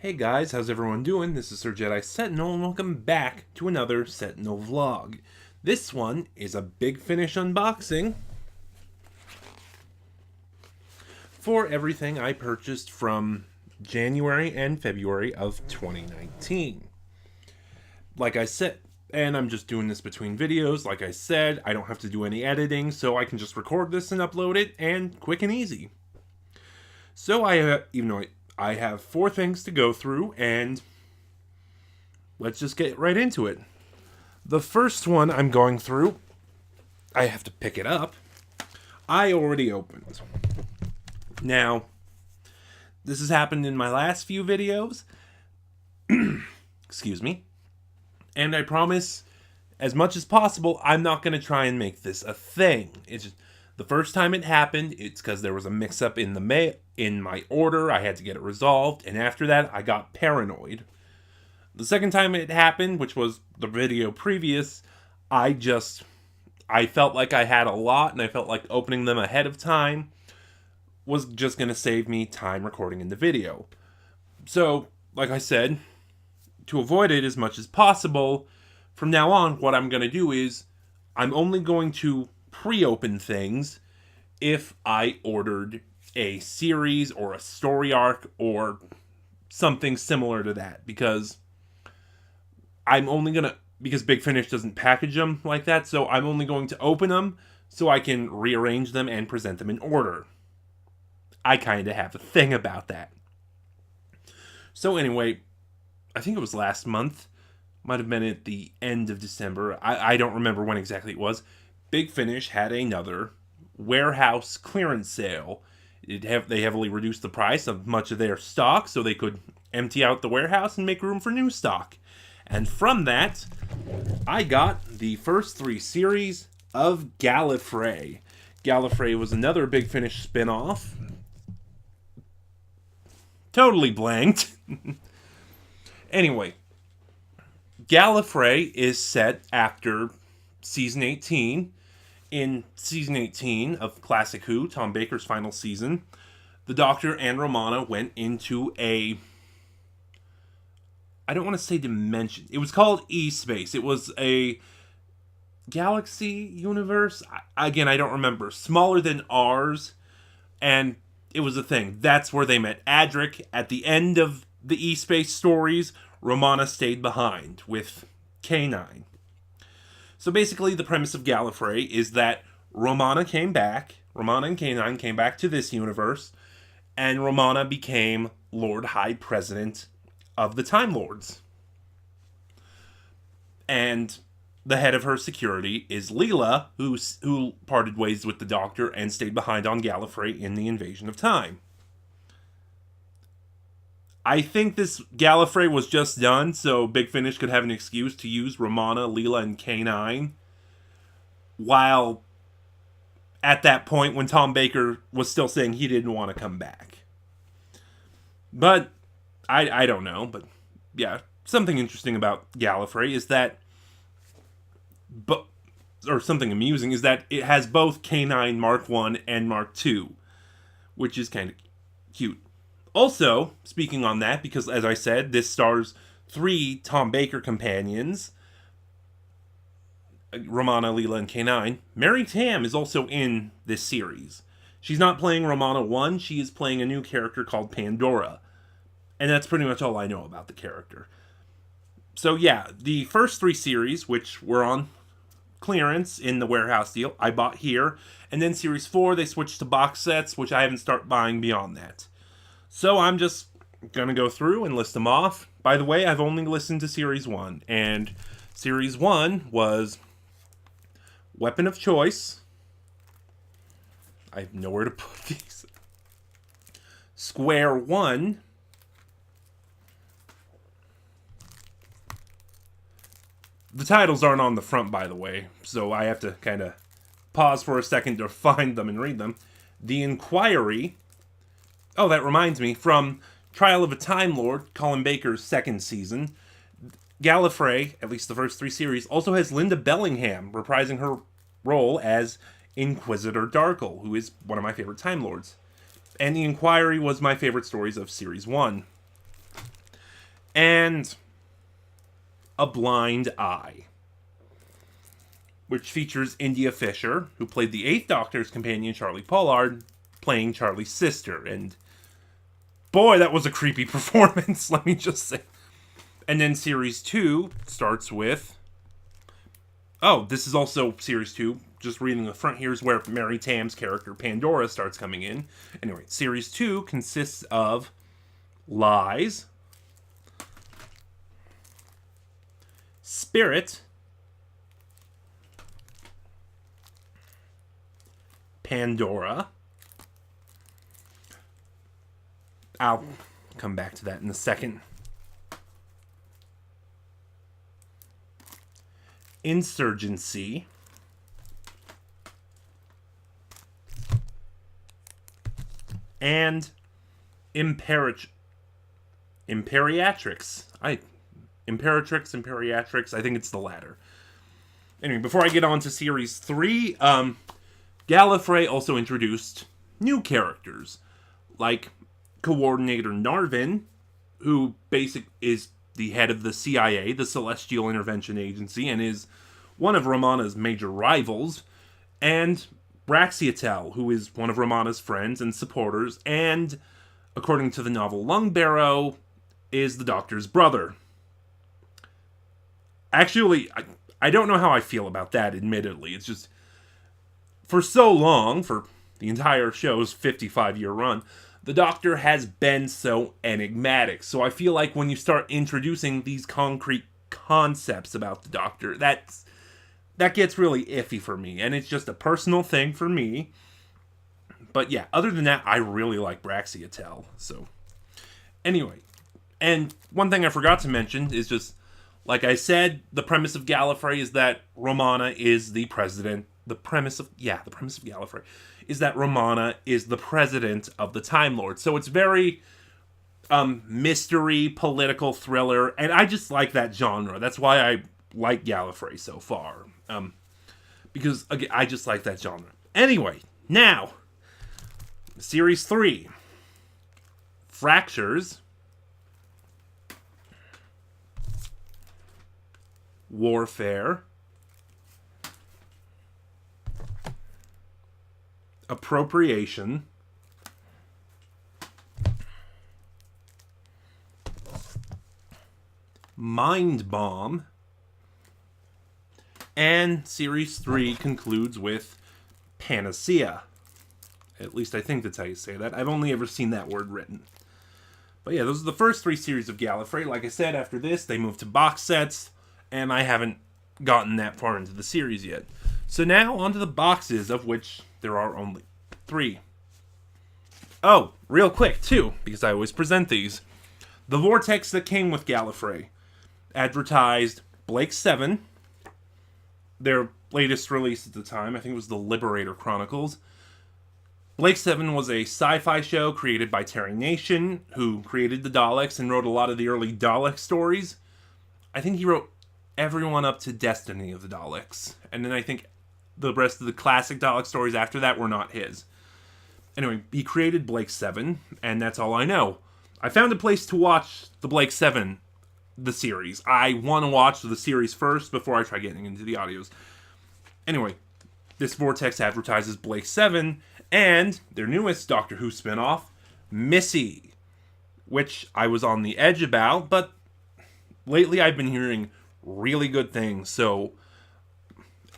Hey guys, how's everyone doing? This is Sir Jedi Sentinel, and welcome back to another Sentinel vlog. This one is a Big Finish unboxing for everything I purchased from January and February of 2019. Like I said, and I'm just doing this between videos, like I said, I don't have to do any editing, so I can just record this and upload it, and quick and easy. So I have 4 things to go through, and let's just get right into it. The first one I'm going through, I have to pick it up. I already opened. Now, this has happened in my last few videos. Excuse me. And I promise, as much as possible, I'm not going to try and make this a thing. It's just, the first time it happened, it's because there was a mix-up in my order. I had to get it resolved, and after that, I got paranoid. The second time it happened, which was the video previous, I felt like I had a lot, and I felt like opening them ahead of time was just going to save me time recording in the video. So, like I said, to avoid it as much as possible, from now on, what I'm going to do is, I'm only going to pre-open things if I ordered a series or a story arc or something similar to that, because because Big Finish doesn't package them like that, so I'm only going to open them so I can rearrange them and present them in order. I kind of have a thing about that. So anyway, I think it was last month, might have been at the end of December, I don't remember when exactly it was, Big Finish had another warehouse clearance sale. They heavily reduced the price of much of their stock so they could empty out the warehouse and make room for new stock. And from that, I got the first 3 series of Gallifrey. Gallifrey was another Big Finish spin-off. Totally blanked. Anyway, Gallifrey is set after Season 18. In Season 18 of Classic Who, Tom Baker's final season, the Doctor and Romana went into I don't want to say dimension. It was called E-Space. It was a galaxy universe. Again, I don't remember. Smaller than ours. And it was a thing. That's where they met Adric. At the end of the E-Space stories, Romana stayed behind with K9. So basically, the premise of Gallifrey is that Romana and K9 came back to this universe, and Romana became Lord High President of the Time Lords. And the head of her security is Leela, who parted ways with the Doctor and stayed behind on Gallifrey in the Invasion of Time. I think this Gallifrey was just done, so Big Finish could have an excuse to use Romana, Leela, and K9. While at that point when Tom Baker was still saying he didn't want to come back. But, I don't know, but yeah, something interesting about Gallifrey is that, or something amusing, is that it has both K9 Mark 1 and Mark 2, which is kind of cute. Also, speaking on that, because as I said, this stars 3 Tom Baker companions, Romana, Leela, and K9. Mary Tam is also in this series. She's not playing Romana 1, she is playing a new character called Pandora. And that's pretty much all I know about the character. So yeah, the first 3 series, which were on clearance in the warehouse deal, I bought here. And then series 4, they switched to box sets, which I haven't started buying beyond that. So I'm just going to go through and list them off. By the way, I've only listened to Series 1. And Series 1 was Weapon of Choice. I have nowhere to put these. Square 1. The titles aren't on the front, by the way. So I have to kind of pause for a second to find them and read them. The Inquiry. Oh, that reminds me, from Trial of a Time Lord, Colin Baker's second season, Gallifrey, at least the first 3 series, also has Linda Bellingham reprising her role as Inquisitor Darkle, who is one of my favorite Time Lords. And The Inquiry was my favorite stories of Series 1. and A Blind Eye, which features India Fisher, who played the 8th Doctor's companion, Charlie Pollard, playing Charlie's sister. And boy, that was a creepy performance, let me just say. And then Series 2 starts with... Oh, this is also Series 2. Just reading the front here is where Mary Tamm's character, Pandora, starts coming in. Anyway, Series 2 consists of Lies, Spirit, Pandora. I'll come back to that in a second. Insurgency. And Imperatrix. Imperatrix, I think it's the latter. Anyway, before I get on to Series 3, Gallifrey also introduced new characters, like Coordinator Narvin, who is the head of the CIA, the Celestial Intervention Agency, and is one of Romana's major rivals, and Braxiatel, who is one of Romana's friends and supporters, and, according to the novel Lungbarrow, is the Doctor's brother. Actually, I don't know how I feel about that, admittedly. It's just, for so long, for the entire show's 55-year run, the Doctor has been so enigmatic. So I feel like when you start introducing these concrete concepts about the Doctor, that gets really iffy for me. And it's just a personal thing for me. But yeah, other than that, I really like Braxiatel. So, anyway. And one thing I forgot to mention is just, like I said, the premise of Gallifrey is that Romana is the president. The premise of Gallifrey is that Romana is the president of the Time Lord. So it's very mystery, political thriller, and I just like that genre. That's why I like Gallifrey so far. Because, again, I just like that genre. Anyway, now, Series 3. Fractures. Warfare. Appropriation. Mind Bomb. And Series 3 concludes with Panacea. At least I think that's how you say that. I've only ever seen that word written. But yeah, those are the first 3 series of Gallifrey. Like I said, after this, they move to box sets, and I haven't gotten that far into the series yet. So now, onto the boxes, of which there are only 3. Oh, real quick, too, because I always present these. The Vortex that came with Gallifrey advertised Blake 7, their latest release at the time. I think it was the Liberator Chronicles. Blake 7 was a sci-fi show created by Terry Nation, who created the Daleks and wrote a lot of the early Dalek stories. I think he wrote everyone up to Destiny of the Daleks. And then I think the rest of the classic Dalek stories after that were not his. Anyway, he created Blake 7, and that's all I know. I found a place to watch the Blake 7, the series. I want to watch the series first before I try getting into the audios. Anyway, this Vortex advertises Blake 7 and their newest Doctor Who spinoff, Missy, which I was on the edge about, but lately I've been hearing really good things,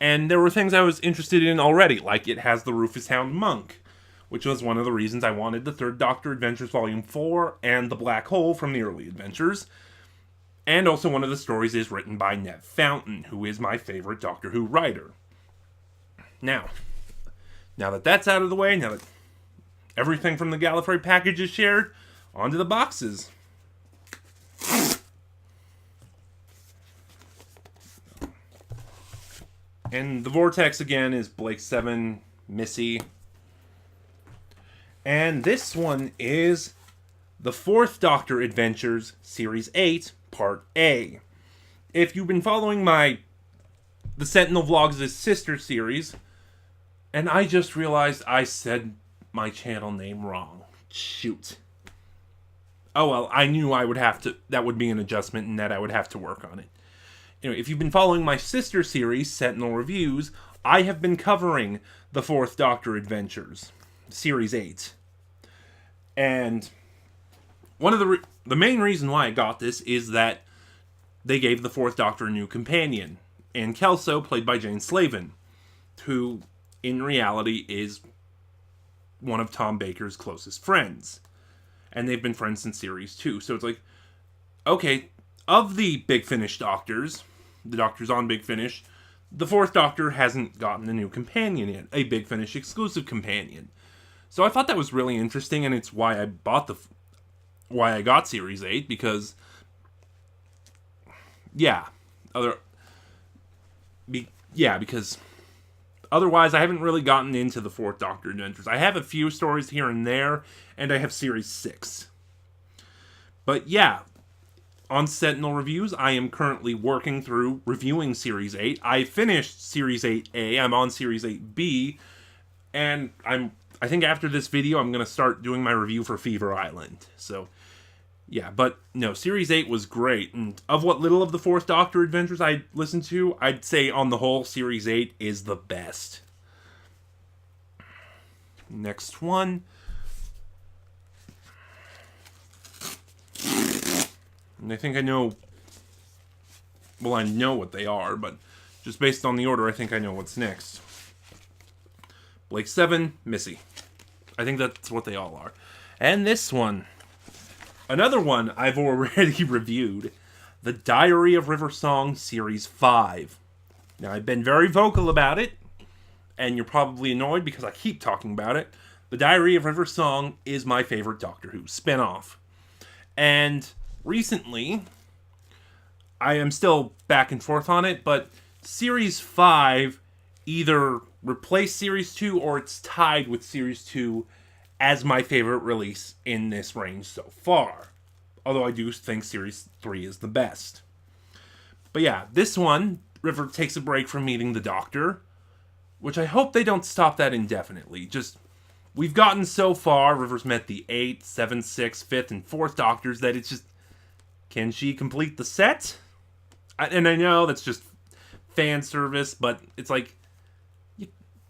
and there were things I was interested in already, like it has the Rufus Hound Monk, which was one of the reasons I wanted the Third Doctor Adventures Volume 4 and the Black Hole from the early adventures. And also one of the stories is written by Ned Fountain, who is my favorite Doctor Who writer. Now that that's out of the way, now that everything from the Gallifrey package is shared, onto the boxes. And the Vortex, again, is Blake 7, Missy. And this one is the Fourth Doctor Adventures, Series 8, Part A. If you've been following the Sentinel Vlogs' sister series, and I just realized I said my channel name wrong. Shoot. oh well, I knew I would have to, that would be an adjustment and that I would have to work on it. Anyway, if you've been following my sister series, Sentinel Reviews, I have been covering the Fourth Doctor Adventures, Series 8. And one of the main reason why I got this is that they gave the Fourth Doctor a new companion, Anne Kelso, played by Jane Slavin, who, in reality, is one of Tom Baker's closest friends. And they've been friends since Series 2. So it's like, okay, of the Big Finish Doctors, the Doctors on Big Finish, the Fourth Doctor hasn't gotten a new companion yet, a Big Finish exclusive companion. So I thought that was really interesting, and it's why I got Series 8, because, because otherwise I haven't really gotten into the Fourth Doctor Adventures. I have a few stories here and there, and I have Series 6. But yeah, on Sentinel Reviews, I am currently working through reviewing Series 8. I finished Series 8A, I'm on Series 8B, and I think after this video, I'm going to start doing my review for Fever Island. So, yeah, but no, Series 8 was great. And of what little of the Fourth Doctor Adventures I listened to, I'd say on the whole, Series 8 is the best. Next one. And I think I know, well, I know what they are, but just based on the order, I think I know what's next. Blake 7, Missy. I think that's what they all are. And this one. Another one I've already reviewed. The Diary of River Song Series 5. Now, I've been very vocal about it, and you're probably annoyed because I keep talking about it. The Diary of River Song is my favorite Doctor Who spinoff. And recently, I am still back and forth on it, but Series 5 either replaced Series 2 or it's tied with Series 2 as my favorite release in this range so far. Although I do think Series 3 is the best. But yeah, this one, River takes a break from meeting the Doctor, which I hope they don't stop that indefinitely. Just, we've gotten so far, River's met the 8th, 7th, 6th, 5th, and 4th Doctors, that it's just, can she complete the set? And I know that's just fan service, but it's like,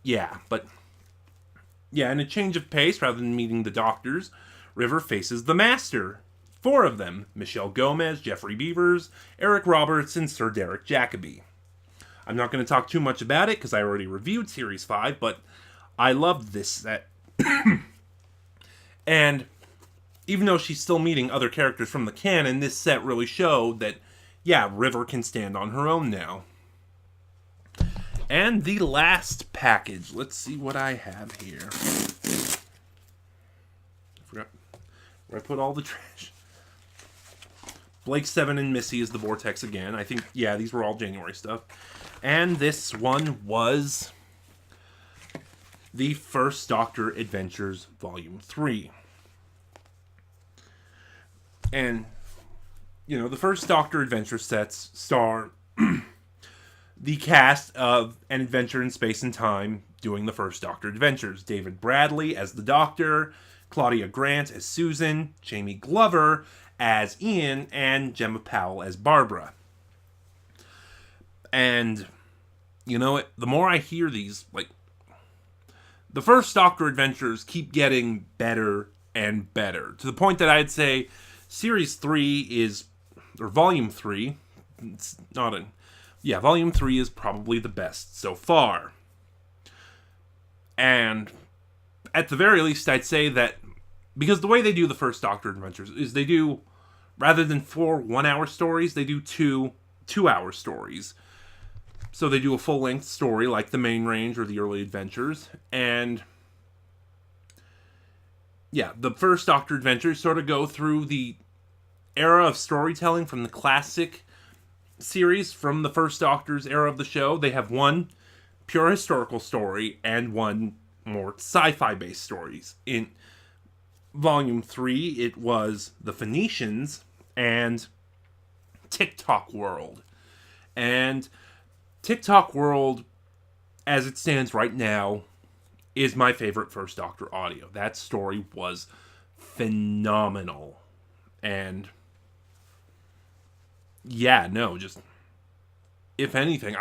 yeah, but yeah, in a change of pace, rather than meeting the Doctors, River faces the Master. 4 of them: Michelle Gomez, Jeffrey Beavers, Eric Roberts, and Sir Derek Jacobi. I'm not going to talk too much about it, because I already reviewed Series 5, but I loved this set. And even though she's still meeting other characters from the canon, this set really showed that, yeah, River can stand on her own now. And the last package. Let's see what I have here. I forgot where I put all the trash. Blake 7 and Missy is the Vortex again. I think, yeah, these were all January stuff. And this one was the First Doctor Adventures Volume 3. And, you know, the First Doctor Adventure sets star the cast of An Adventure in Space and Time doing the First Doctor Adventures. David Bradley as the Doctor, Claudia Grant as Susan, Jamie Glover as Ian, and Gemma Powell as Barbara. And, you know, the more I hear these, like, the First Doctor Adventures keep getting better and better. To the point that I'd say Series 3 is, or Volume 3, it's not a, yeah, Volume 3 is probably the best so far. And at the very least, I'd say that, because the way they do the First Doctor Adventures is they do, rather than 4 one-hour stories, they do 2 two-hour stories. So they do a full-length story like the Main Range or the Early Adventures. And yeah, the First Doctor Adventures sort of go through the era of storytelling from the classic series, from the First Doctor's era of the show. They have one pure historical story and one more sci-fi based stories. In Volume 3, it was the Phoenicians and TikTok World. And TikTok World, as it stands right now, is my favorite First Doctor audio. That story was phenomenal. And yeah, no, just if anything,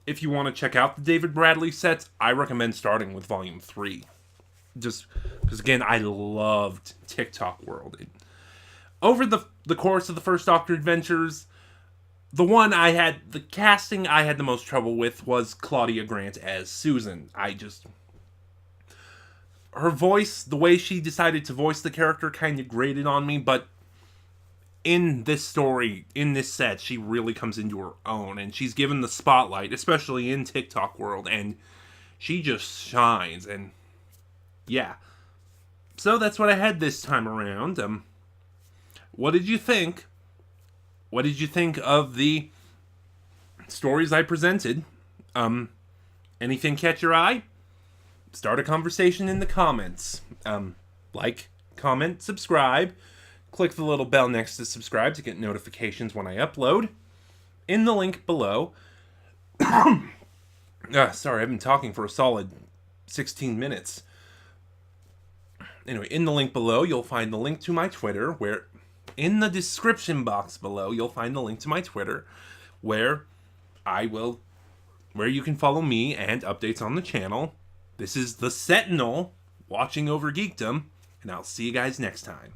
if you want to check out the David Bradley sets, I recommend starting with Volume 3. Just because, again, I loved TikTok World. Over the course of the first Doctor Adventures, the casting I had the most trouble with was Claudia Grant as Susan. Her voice, the way she decided to voice the character kind of grated on me, but in this story, in this set, she really comes into her own, and she's given the spotlight, especially in TikTok World, and she just shines, and yeah. So that's what I had this time around. What did you think? What did you think of the stories I presented? Anything catch your eye? Start a conversation in the comments. Like, comment, subscribe. Click the little bell next to subscribe to get notifications when I upload. In the link below. Sorry, I've been talking for a solid 16 minutes. Anyway, in the link below, you'll find the link to my Twitter, where in the description box below, you'll find the link to my Twitter, where you can follow me and updates on the channel. This is the Sentinel watching over geekdom, and I'll see you guys next time.